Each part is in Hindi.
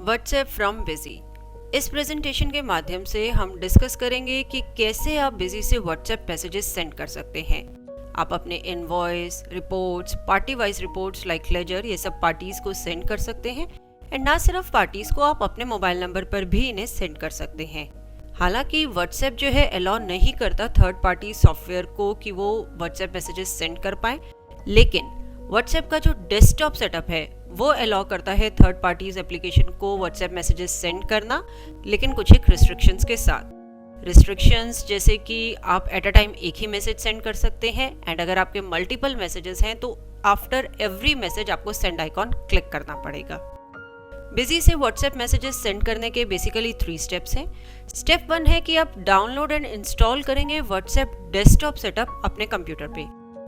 WhatsApp from busy. इस प्रेजेंटेशन के माध्यम से हम डिस्कस करेंगे कि कैसे आप बिजी से व्हाट्सएप मैसेजेस सेंड कर सकते हैं। आप अपने invoice, reports, party wise reports like ledger ये सब पार्टीज को सेंड कर सकते हैं। एंड ना सिर्फ पार्टीज को, आप अपने मोबाइल नंबर पर भी इन्हें सेंड कर सकते हैं। हालांकि व्हाट्सएप जो है अलाउ नहीं करता थर्ड पार्टी सॉफ्टवेयर को कि वो व्हाट्सएप मैसेजेस सेंड कर पाए, लेकिन व्हाट्सएप का जो डेस्कटॉप सेटअप है वो अलाउ करता है थर्ड पार्टीज एप्लीकेशन को व्हाट्सएप मैसेजेस सेंड करना, लेकिन कुछ एक रिस्ट्रिक्शंस के साथ। रिस्ट्रिक्शंस जैसे कि आप एट अ टाइम एक ही मैसेज सेंड कर सकते हैं, एंड अगर आपके मल्टीपल मैसेजेस हैं तो आफ्टर एवरी मैसेज आपको सेंड आइकॉन क्लिक करना पड़ेगा। बिजी से व्हाट्सएप मैसेजेस सेंड करने के बेसिकली 3 स्टेप्स हैं। स्टेप 1 है कि आप डाउनलोड एंड इंस्टॉल करेंगे व्हाट्सएप डेस्कटॉप सेटअप अपने कंप्यूटर पे,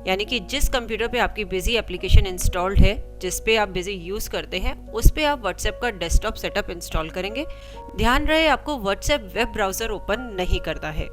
यानी कि जिस कंप्यूटर पे आपकी बिजी एप्लीकेशन इंस्टॉल्ड है, जिस पे आप बिजी यूज करते हैं, उस पे आप व्हाट्सएप का डेस्कटॉप सेटअप इंस्टॉल करेंगे। ध्यान रहे आपको व्हाट्सएप वेब ब्राउजर ओपन नहीं करना है।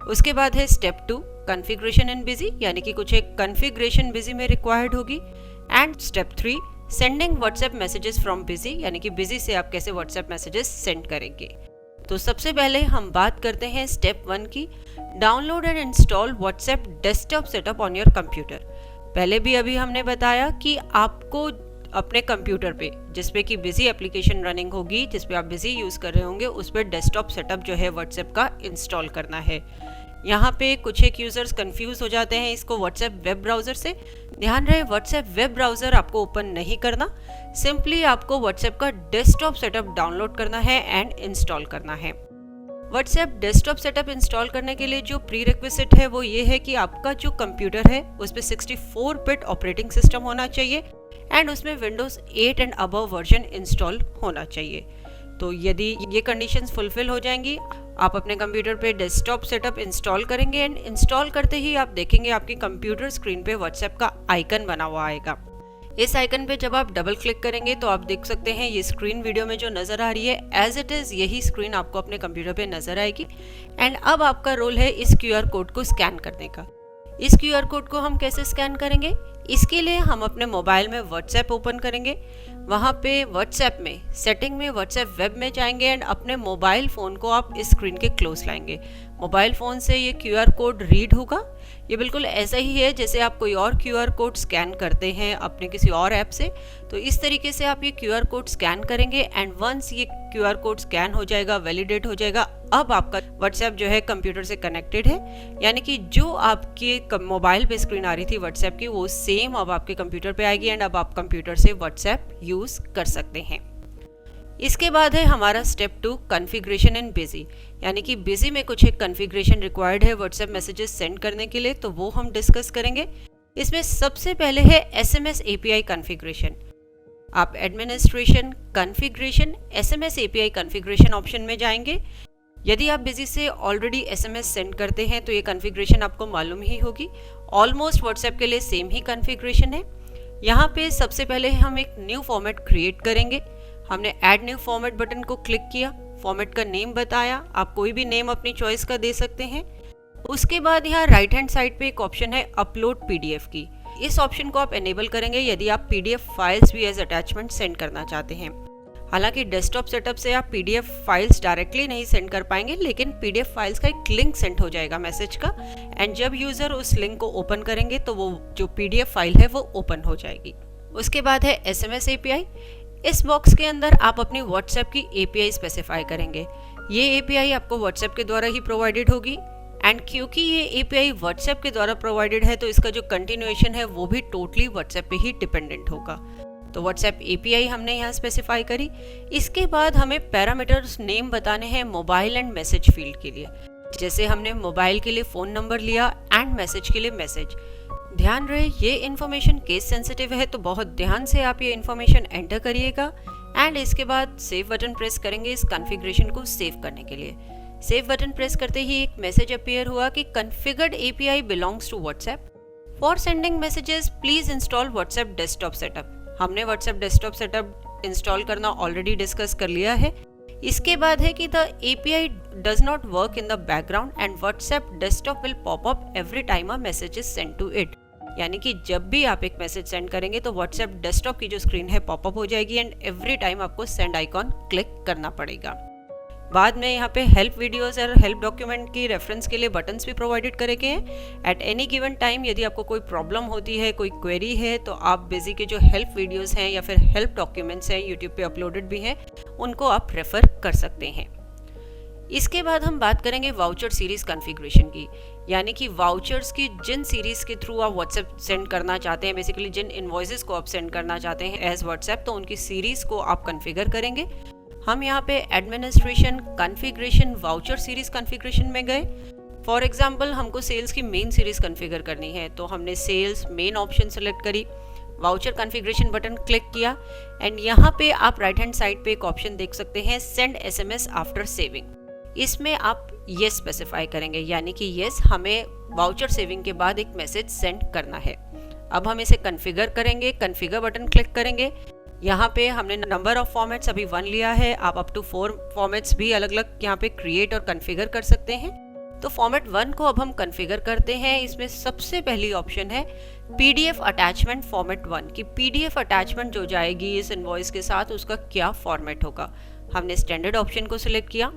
उसके बाद है स्टेप 2 कॉन्फ़िगरेशन इन बिजी, यानी कि कुछ एक कॉन्फ़िगरेशन बिजी में रिक्वायर्ड होगी। And step 3 sending WhatsApp messages from busy, यानी कि बिजी से आप कैसे व्हाट्सएप मैसेजेस सेंड करेंगे। तो सबसे पहले हम बात करते हैं स्टेप 1 की, download and install WhatsApp desktop setup on your computer. पहले भी अभी हमने बताया कि आपको अपने कंप्यूटर पे जिस पे कि बिजी एप्लीकेशन रनिंग होगी, जिस पे आप बिजी यूज कर रहे होंगे, उस पे डेस्कटॉप सेटअप जो है व्हाट्सएप का इंस्टॉल करना है। यहाँ पे कुछ एक यूजर्स कंफ्यूज हो जाते हैं इसको व्हाट्सएप वेब ब्राउजर से। ध्यान रहे व्हाट्सएप वेब ब्राउजर आपको ओपन नहीं करना, सिंपली आपको व्हाट्सएप का डेस्कटॉप सेटअप डाउनलोड करना है एंड इंस्टॉल करना है। व्हाट्सएप डेस्कटॉप सेटअप इंस्टॉल करने के लिए जो प्री रिक्विजिट है वो ये है कि आपका जो कंप्यूटर है उस पर 64 बिट ऑपरेटिंग सिस्टम होना चाहिए एंड उसमें Windows 8 and above version install होना चाहिए। तो यदि ये कंडीशंस फुलफिल हो जाएंगी, आप अपने कंप्यूटर पे डेस्कटॉप सेटअप इंस्टॉल करेंगे एंड इंस्टॉल करते ही आप देखेंगे आपकी कंप्यूटर स्क्रीन पे व्हाट्सएप का आइकन बना हुआ आएगा। इस आइकन पे जब आप डबल क्लिक करेंगे तो आप देख सकते हैं ये स्क्रीन वीडियो में जो नजर आ रही है एज इट इज यही स्क्रीन आपको अपने कंप्यूटर पे नजर आएगी। एंड अब आपका रोल है इस क्यूआर कोड को स्कैन करने का। इस क्यूआर कोड को हम कैसे स्कैन करेंगे? इसके लिए हम अपने मोबाइल में व्हाट्सएप ओपन करेंगे, वहाँ पे व्हाट्सएप में सेटिंग में व्हाट्सएप वेब में जाएंगे एंड अपने मोबाइल फ़ोन को आप इस स्क्रीन के क्लोज लाएंगे। मोबाइल फ़ोन से ये क्यूआर कोड रीड होगा। ये बिल्कुल ऐसा ही है जैसे आप कोई और क्यूआर कोड स्कैन करते हैं अपने किसी और ऐप से। तो इस तरीके से आप ये क्यूआर कोड स्कैन करेंगे एंड वंस ये क्यूआर कोड स्कैन हो जाएगा, वैलिडेट हो जाएगा, अब आपका व्हाट्सएप जो है कंप्यूटर से कनेक्टेड है, यानी कि जो आपके मोबाइल पे स्क्रीन आ रही थी व्हाट्सएप की वो सेम अब आपके कंप्यूटर पे आएगी एंड अब आप कंप्यूटर से व्हाट्सएप यूज कर सकते हैं। इसके बाद है हमारा स्टेप 2 कॉन्फ़िगरेशन इन बिजी, यानी कि बिजी में कुछ एक कॉन्फ़िगरेशन रिक्वायर्ड है व्हाट्सएप मैसेजेस सेंड करने के लिए, तो वो हम डिस्कस करेंगे। इसमें सबसे पहले है SMS API कॉन्फ़िगरेशन। आप administration, configuration, SMS API configuration option में जाएंगे। यदि आप बिजी से ऑलरेडी SMS सेंड करते हैं तो ये कॉन्फ़िगरेशन आपको मालूम ही होगी। ऑलमोस्ट व्हाट्सएप के लिए सेम ही कॉन्फ़िगरेशन है। यहाँ पे सबसे पहले हम एक न्यू फॉर्मेट क्रिएट करेंगे। हमने ऐड न्यू फॉर्मेट बटन को क्लिक किया, फॉर्मेट का नेम बताया, आप कोई भी नेम अपनी चॉइस का दे सकते हैं। उसके बाद यहाँ राइट हैंड साइड पे एक ऑप्शन है अपलोड PDF की। इस ऑप्शन को आप एनेबल करेंगे यदि आप PDF फाइल्स भी एज अटैचमेंट सेंड करना चाहते हैं। हालांकि डेस्कटॉप सेटअप से आप PDF फाइल्स डायरेक्टली नहीं सेंड कर पाएंगे, लेकिन PDF फाइल्स का एक लिंक सेंड हो जाएगा मैसेज का, एंड जब यूजर उस लिंक को ओपन करेंगे तो वो जो PDF फाइल है वो ओपन हो जाएगी। उसके बाद है SMS API। इस बॉक्स के अंदर आप अपनी व्हाट्सएप की API स्पेसिफाई करेंगे। ये API आपको व्हाट्सएप के द्वारा ही प्रोवाइडेड होगी एंड क्योंकि ये API व्हाट्सएप के द्वारा प्रोवाइडेड है तो इसका जो कंटिन्यूएशन है वो भी टोटली व्हाट्सएप पे ही डिपेंडेंट होगा। तो व्हाट्सएप API हमने यहाँ स्पेसिफाई करी। इसके बाद हमें पैरामीटर्स नेम बताने हैं मोबाइल एंड मैसेज फील्ड के लिए। जैसे हमने मोबाइल के लिए फ़ोन नंबर लिया एंड मैसेज के लिए मैसेज। ध्यान रहे ये इन्फॉर्मेशन केस सेंसिटिव है, तो बहुत ध्यान से आप ये इन्फॉर्मेशन एंटर करिएगा एंड इसके बाद सेव बटन प्रेस करेंगे इस कॉन्फ़िगरेशन को सेव करने के लिए। सेव बटन प्रेस करते ही एक मैसेज अपीयर हुआ कि configured API belongs to WhatsApp. For sending messages please install WhatsApp desktop setup. हमने व्हाट्सएप डेस्कटॉप सेटअप इंस्टॉल करना ऑलरेडी डिस्कस कर लिया है। इसके बाद है कि the API does not work in the background and WhatsApp desktop will pop up every time a message is sent to it। यानी कि जब भी आप एक मैसेज सेंड करेंगे तो व्हाट्सएप डेस्कटॉप की जो स्क्रीन है पॉपअप हो जाएगी एंड एवरी टाइम आपको सेंड आइकॉन क्लिक करना पड़ेगा। बाद में यहाँ पे हेल्प वीडियोस और हेल्प डॉक्यूमेंट की रेफरेंस के लिए बटन्स भी प्रोवाइडेड करे गए हैं। एट एनी गिवन टाइम यदि आपको कोई प्रॉब्लम होती है, कोई क्वेरी है, तो आप बिजी के जो हेल्प वीडियोस हैं या फिर हेल्प डॉक्यूमेंट्स हैं यूट्यूब पे अपलोडेड भी हैं, उनको आप रेफर कर सकते हैं। इसके बाद हम बात करेंगे वाउचर सीरीज कॉन्फ़िगरेशन की, यानी कि वाउचर्स की जिन सीरीज के थ्रू आप व्हाट्सएप सेंड करना चाहते हैं, बेसिकली जिन इनवॉइसेस को आप सेंड करना चाहते हैं एज व्हाट्सएप, तो उनकी सीरीज को आप कॉन्फ़िगर करेंगे। हम यहाँ पे administration configuration voucher series configuration में गए। फॉर एग्जांपल हमको सेल्स की मेन सीरीज कॉन्फ़िगर करनी है, तो हमने सेल्स मेन ऑप्शन सेलेक्ट करी, वाउचर कॉन्फ़िगरेशन बटन क्लिक किया एंड यहाँ पे आप राइट हैंड साइड पे एक ऑप्शन देख सकते हैं, सेंड SMS आफ्टर सेविंग। इसमें आप येस स्पेसिफाई करेंगे, यानी कि येस हमें वाउचर सेविंग के बाद एक मैसेज सेंड करना है। अब हम इसे कॉन्फ़िगर करेंगे, कॉन्फ़िगर बटन क्लिक करेंगे। यहाँ पे हमने नंबर ऑफ फॉर्मेट्स अभी 1 लिया है, आप अप टू 4 फॉर्मेट्स भी अलग अलग यहाँ पे क्रिएट और कॉन्फ़िगर कर सकते हैं। तो फॉर्मेट 1 को अब हम कॉन्फ़िगर करते हैं। इसमें सबसे पहली ऑप्शन है PDF अटैचमेंट फॉर्मेट 1 की PDF अटैचमेंट जो जाएगी इस इनवॉइस के साथ उसका क्या फॉर्मेट होगा। हमने स्टैंडर्ड ऑप्शन को सिलेक्ट किया।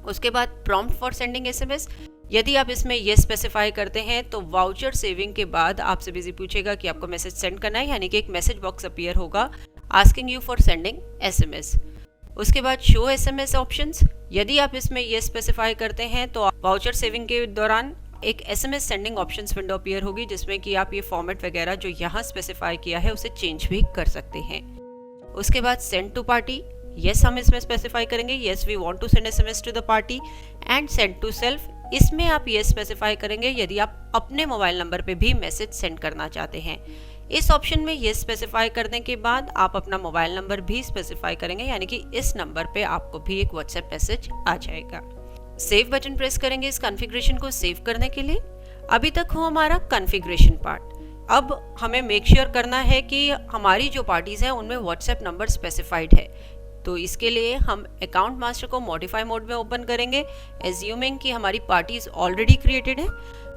उसके बाद प्रॉम्प्ट फॉर सेंडिंग SMS, यदि आप इसमें ये स्पेसिफाई करते हैं तो वाउचर सेविंग के बाद आपसे बिजी पूछेगा कि आपको मैसेज सेंड करना है, यानी कि एक मैसेज बॉक्स अपीयर होगा asking you for sending SMS। उसके बाद शो SMS ऑप्शंस, यदि आप इसमें ये स्पेसिफाई करते हैं तो वाउचर सेविंग के दौरान एक SMS sending options window appear होगी जिसमें कि आप ये फॉर्मेट वगैरह जो यहाँ स्पेसिफाई किया है उसे चेंज भी कर सकते हैं। उसके बाद सेंड टू पार्टी, यस हम इसमें स्पेसिफाई करेंगे, yes we want to send SMS to the party and send to self, इसमें आप ये स्पेसिफाई करेंगे यदि आप अपने मोबाइल नंबर पे भी मैसेज सेंड करना चाहते हैं। इस ऑप्शन में ये स्पेसिफाई करने के बाद आप अपना मोबाइल नंबर भी स्पेसिफाई करेंगे, यानी कि इस नंबर पे आपको भी एक व्हाट्सएप मैसेज आ जाएगा। सेव बटन प्रेस करेंगे इस कॉन्फ़िगरेशन को सेव करने के लिए। अभी तक हो हमारा कॉन्फ़िगरेशन पार्ट। अब हमें मेक श्योर करना है कि हमारी जो पार्टीज हैं उनमें व्हाट्सएप नंबर स्पेसिफाइड है। तो इसके लिए हम अकाउंट मास्टर को मॉडिफाई मोड में ओपन करेंगे, एज्यूमिंग कि हमारी पार्टीज ऑलरेडी क्रिएटेड है।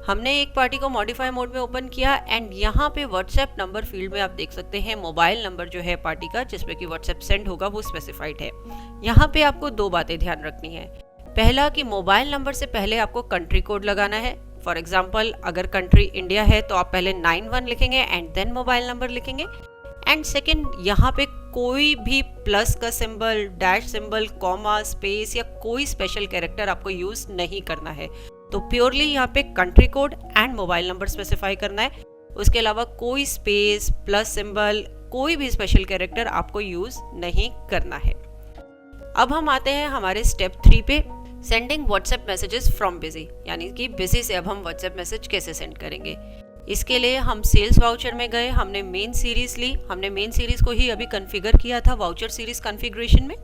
हमने एक पार्टी को मॉडिफाई मोड में ओपन किया एंड यहाँ पे व्हाट्सएप नंबर फील्ड में आप देख सकते हैं मोबाइल नंबर जो है पार्टी का जिसमें कि व्हाट्सएप सेंड होगा वो स्पेसिफाइड है। यहाँ पे आपको 2 बातें ध्यान रखनी है। पहला कि मोबाइल नंबर से पहले आपको कंट्री कोड लगाना है। फॉर एग्जाम्पल अगर कंट्री इंडिया है तो आप पहले 91 लिखेंगे एंड देन मोबाइल नंबर लिखेंगे। एंड सेकेंड, यहाँ पे कोई भी प्लस का symbol, dash symbol, comma, space या कोई स्पेशल कैरेक्टर आपको यूज नहीं करना है। तो प्योरली यहाँ पे country code and mobile number specify करना है। उसके अलावा कोई स्पेस, प्लस सिंबल, कोई भी स्पेशल कैरेक्टर आपको यूज नहीं करना है। अब हम आते हैं हमारे स्टेप 3 पे, sending WhatsApp messages from busy, यानी कि बिजी से अब हम व्हाट्सएप मैसेज कैसे सेंड करेंगे। इसके लिए हम सेल्स वाउचर में गए, हमने मेन सीरीज ली। हमने मेन सीरीज को ही अभी कॉन्फ़िगर किया था वाउचर सीरीज कॉन्फ़िगरेशन में।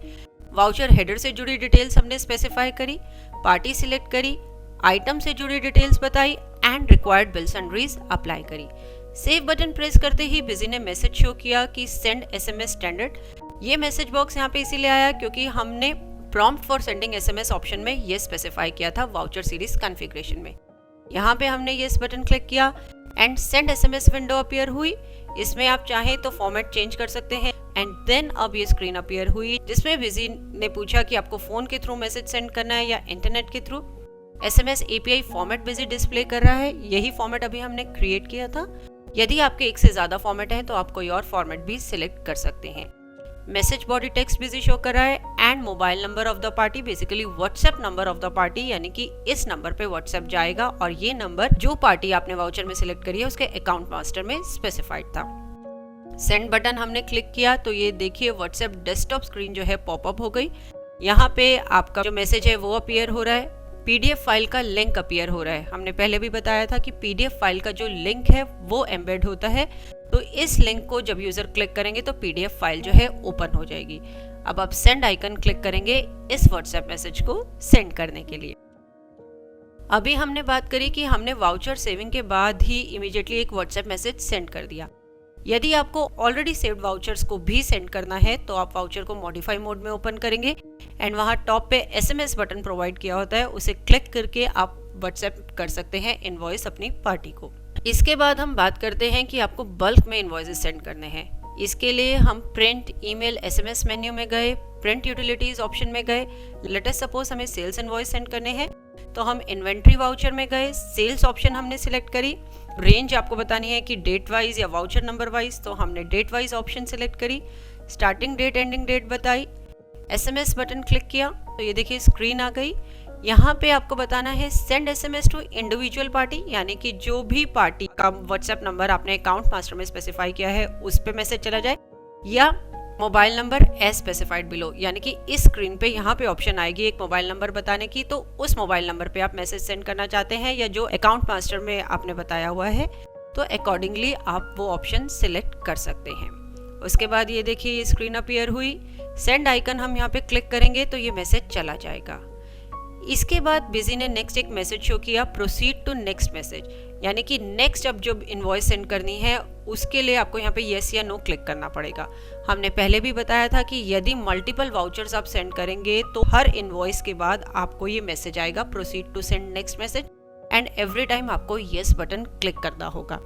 वाउचर हेडर से जुड़ी डिटेल्स हमने स्पेसिफाई करी, पार्टी सिलेक्ट करी, आइटम से जुड़ी डिटेल्स बताई and required bill sundries apply करी। सेव बटन प्रेस करते ही बिजी ने मैसेज शो किया कि सेंड SMS स्टैंडर्ड। ये मैसेज बॉक्स यहाँ पे इसीलिए आया क्योंकि हमने prompt for sending SMS option में ये स्पेसिफाई किया था वाउचर सीरीज कॉन्फ़िगरेशन में। यहाँ पे हमने ये बटन क्लिक किया and send SMS window appear हुई। इसमें आप चाहें तो फॉर्मेट चेंज कर सकते हैं एंड देन अब ये स्क्रीन अपीयर हुई जिसमें बिजी ने पूछा कि आपको फोन के थ्रू मैसेज सेंड करना है या इंटरनेट के through. SMS API format busy display कर रहा है, यही फॉर्मेट अभी हमने क्रिएट किया था। यदि आपके एक से ज्यादा फॉर्मेट है तो आप कोई और फॉर्मेट भी सिलेक्ट कर सकते हैं। Message body text busy show कर रहा है and mobile number of the party, basically WhatsApp number of the party, यानी कि इस नंबर पे व्हाट्सएप जाएगा और ये नंबर जो पार्टी आपने वाउचर में सिलेक्ट करी है उसके अकाउंट मास्टर में स्पेसिफाइड था। सेंड बटन हमने क्लिक किया तो ये देखिए व्हाट्सएप डेस्कटॉप स्क्रीन जो है पॉपअप हो गई। यहाँ पे आपका जो मैसेज है वो अपीयर हो रहा है, PDF फाइल का लिंक अपीयर हो रहा है। हमने पहले भी बताया था कि PDF फाइल का जो लिंक है वो एम्बेड होता है, तो इस लिंक को जब यूजर क्लिक करेंगे तो PDF फाइल जो है ओपन हो जाएगी। अब आप सेंड आइकन क्लिक करेंगे इस व्हाट्सएप मैसेज को सेंड करने के लिए। अभी हमने बात करी कि हमने वाउचर सेविंग के बाद ही इमीडिएटली एक व्हाट्सएप मैसेज सेंड कर दिया। यदि आपको ऑलरेडी सेव्ड वाउचर्स को भी सेंड करना है तो आप वाउचर को मॉडिफाई मोड में ओपन करेंगे एंड वहाँ टॉप पे SMS बटन प्रोवाइड किया होता है, उसे क्लिक करके आप व्हाट्सएप कर सकते हैं इनवॉइस अपनी पार्टी को। इसके बाद हम बात करते हैं कि आपको बल्क में इनवॉइसेस सेंड करने हैं। इसके लिए हम प्रिंट, ईमेल, एसएमएस मेन्यू में गए, प्रिंट यूटिलिटीज ऑप्शन में गए। लेट अस सपोज हमें सेल्स इनवॉइस सेंड करने हैं तो हम इन्वेंट्री वाउचर में गए, सेल्स ऑप्शन हमने सिलेक्ट करी। रेंज आपको बतानी है कि डेट वाइज या वाउचर नंबर वाइज, तो हमने डेट वाइज ऑप्शन सिलेक्ट करी। स्टार्टिंग डेट, एंडिंग डेट बताई। एसएमएस बटन क्लिक किया तो ये देखिए स्क्रीन आ गई। यहाँ पे आपको बताना है send SMS to individual party, यानी कि जो भी पार्टी का व्हाट्सएप नंबर आपने अकाउंट मास्टर में स्पेसिफाई किया है उस पे मैसेज चला जाए, या mobile number as specified below, यानी कि इस स्क्रीन पे यहाँ पे ऑप्शन आएगी एक मोबाइल नंबर बताने की, तो उस मोबाइल नंबर पे आप मैसेज सेंड करना चाहते हैं या जो अकाउंट मास्टर में आपने बताया हुआ है, तो अकॉर्डिंगली आप वो ऑप्शन सिलेक्ट कर सकते हैं। उसके बाद ये देखिए ये स्क्रीन अपीयर हुई। सेंड आइकन हम यहाँ पे क्लिक करेंगे तो ये मैसेज चला जाएगा। इसके बाद बिजी ने नेक्स्ट एक मैसेज शो किया, प्रोसीड टू नेक्स्ट मैसेज, यानी कि नेक्स्ट अब जो इनवॉइस सेंड करनी है उसके लिए आपको यहाँ पे येस या नो क्लिक करना पड़ेगा। हमने पहले भी बताया था कि यदि मल्टीपल वाउचर्स आप सेंड करेंगे तो हर इनवॉइस के बाद आपको ये मैसेज आएगा, proceed to send next message, and every time आपको येस बटन क्लिक करना होगा।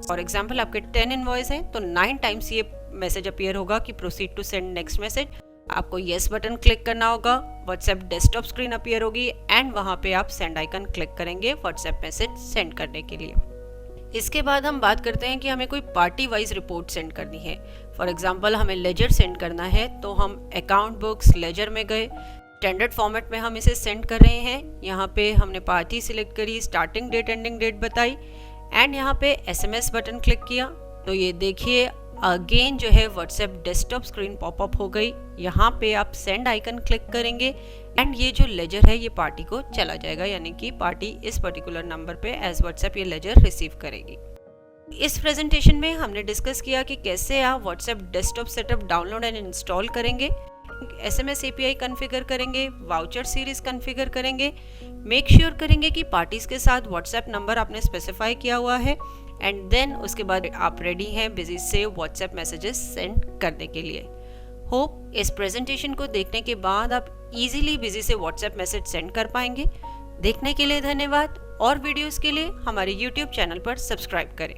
फॉर एग्जाम्पल आपके 10 इनवॉइस हैं तो 9 टाइम्स ये मैसेज अपीयर होगा कि proceed to send next message. आपको येस बटन क्लिक करना होगा, व्हाट्सएप डेस्कटॉप स्क्रीन अपीयर होगी एंड वहां पे आप सेंड आइकन क्लिक करेंगे व्हाट्सएप मैसेज सेंड करने के लिए। इसके बाद हम बात करते हैं कि हमें कोई पार्टी वाइज रिपोर्ट सेंड करनी है। फॉर एग्जांपल हमें लेजर सेंड करना है तो हम अकाउंट बुक्स लेजर में गए, स्टैंडर्ड फॉर्मेट में हम इसे सेंड कर रहे हैं। यहाँ पे हमने पार्टी सिलेक्ट करी, स्टार्टिंग डेट एंडिंग डेट बताई एंड यहाँ पे एसएमएस बटन क्लिक किया तो ये देखिए अगेन जो है व्हाट्सएप डेस्कटॉप स्क्रीन पॉपअप हो गई। यहाँ पे आप सेंड आइकन क्लिक करेंगे एंड ये जो लेजर है ये पार्टी को चला जाएगा, यानी कि पार्टी इस पर्टिकुलर नंबर पे एज व्हाट्सएप ये लेजर रिसीव करेगी। इस प्रेजेंटेशन में हमने डिस्कस किया कि कैसे आप WhatsApp desktop setup download and install करेंगे, एसएमएस एपीआई कॉन्फ़िगर करेंगे, वाउचर सीरीज कॉन्फ़िगर करेंगे, मेक श्योर करेंगे कि पार्टीज के साथ व्हाट्सएप नंबर आपने स्पेसिफाई किया हुआ है एंड देन उसके बाद आप रेडी हैं बिजी से व्हाट्सएप मैसेजेस सेंड करने के लिए। होप इस प्रेजेंटेशन को देखने के बाद आप इजीली बिजी से व्हाट्सएप मैसेज सेंड कर पाएंगे। देखने के लिए धन्यवाद और वीडियोस के लिए हमारे YouTube चैनल पर सब्सक्राइब करें।